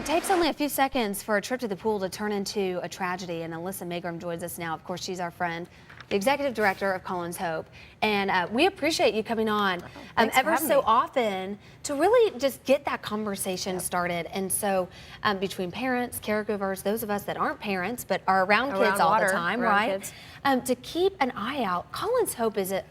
it takes only a few seconds for a trip to the pool to turn into a tragedy, and Alissa Magrum joins us now. Of course, she's our friend, the executive director of Colin's Hope, and we appreciate you coming on ever so often to really just get that conversation started. And so between parents, caregivers, those of us that aren't parents but are around kids all the time, right? To keep an eye out. Colin's Hope is an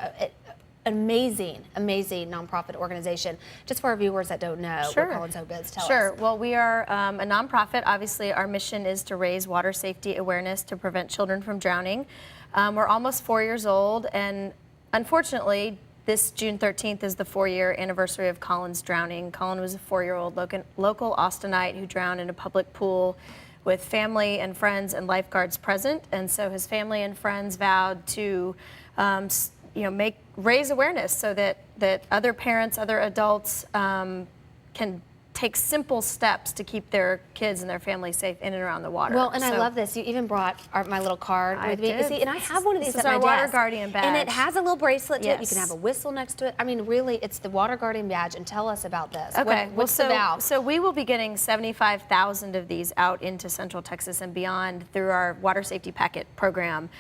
amazing nonprofit organization. Just for our viewers that don't know what Colin's Hope is, tell us. Sure. Well, we are a nonprofit. Obviously, our mission is to raise water safety awareness to prevent children from drowning. We're almost 4 years old, and unfortunately, this June 13th is the 4-year anniversary of Colin's drowning. Colin was a 4-year-old local Austinite who drowned in a public pool with family and friends and lifeguards present, and so his family and friends vowed to raise awareness so that other parents, other adults can take simple steps to keep their kids and their family safe in and around the water. Well, and I love this. You even brought my little card with me. See, and I have one of these at my desk. This is our Water Guardian badge. And it has a little bracelet to it. You can have a whistle next to it. I mean, really, it's the Water Guardian badge. And tell us about this. Okay. What's the vow? So we will be getting 75,000 of these out into Central Texas and beyond through our Water Safety Packet program.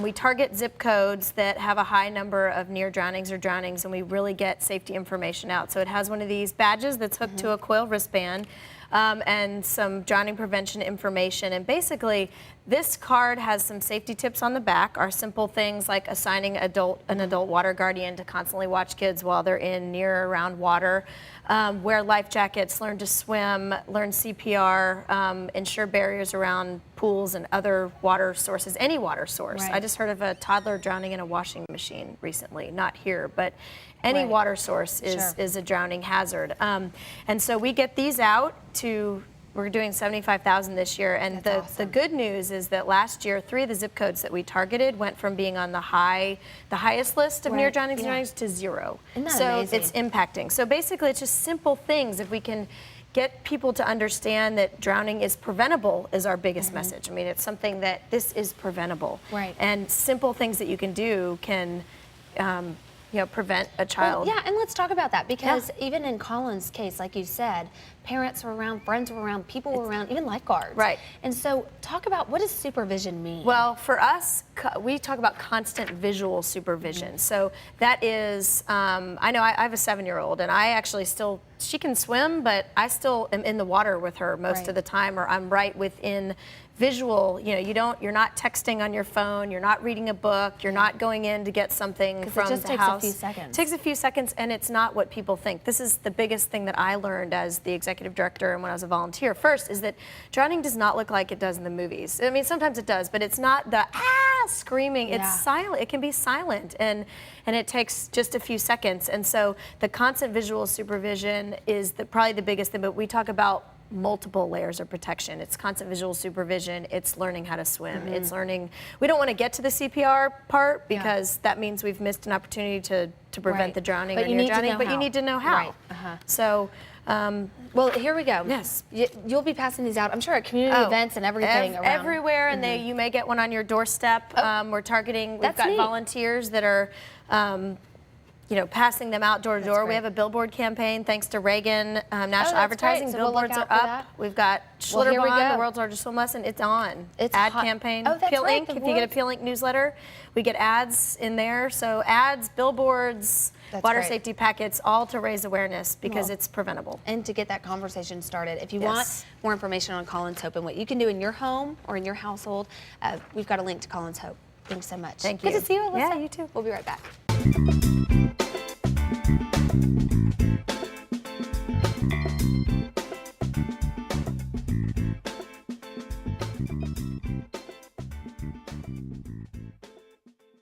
We target zip codes that have a high number of near drownings or drownings, and we really get safety information out. So it has one of these badges that's hooked to a coil wristband and some drowning prevention information. And basically, this card has some safety tips on the back, are simple things like assigning an adult water guardian to constantly watch kids while they're in, near, or around water, wear life jackets, learn to swim, learn CPR, ensure barriers around pools and other water sources, any water source. I just heard of a toddler drowning in a washing machine recently, not here, but any water source is a drowning hazard. And so we get these out to, we're doing 75,000 this year, and the good news is that last year, 3 of the zip codes that we targeted went from being on the highest list of near drownings and drownings to 0. Isn't that so amazing? It's impacting. So basically, it's just simple things. If we can get people to understand that drowning is preventable is our biggest message. I mean, it's something that this is preventable. And simple things that you can do can prevent a child. Well, and let's talk about that, because even in Colin's case, like you said, parents were around, friends were around, people were around, even lifeguards. And so talk about, what does supervision mean? Well, for us, we talk about constant visual supervision. So that is, I know I have a 7-year-old, and I actually still, she can swim, but I still am in the water with her most of the time, or I'm right within visual. You're not texting on your phone, you're not reading a book, you're not going in to get something from the house. It just takes a few seconds. It takes a few seconds, and it's not what people think. This is the biggest thing that I learned as the executive director and when I was a volunteer. First is that drowning does not look like it does in the movies. I mean, sometimes it does, but it's not the screaming. It's silent. It can be silent, and it takes just a few seconds. And so the constant visual supervision is probably the biggest thing, but we talk about multiple layers of protection. It's constant visual supervision, it's learning how to swim, it's learning, we don't want to get to the CPR part because that means we've missed an opportunity to prevent the drowning or near drowning, but you need to know how. So, well, here we go. Yes. You'll be passing these out, I'm sure, at community events and everything around. Everywhere, and you may get one on your doorstep. We're targeting, we've got volunteers that are passing them out door to door. We have a billboard campaign thanks to Reagan National Advertising. So billboards are up. We've got Schlitterbahn, the world's largest swim lesson. It's on. It's ad campaign. Peel Ink. If you get a Peel Ink newsletter, we get ads in there. So ads, billboards, water safety packets, all to raise awareness because it's preventable. And to get that conversation started. If you want more information on Colin's Hope and what you can do in your home or in your household, we've got a link to Colin's Hope. Thanks so much. Thank you. Good to see you, Alissa. Yeah, you too. We'll be right back.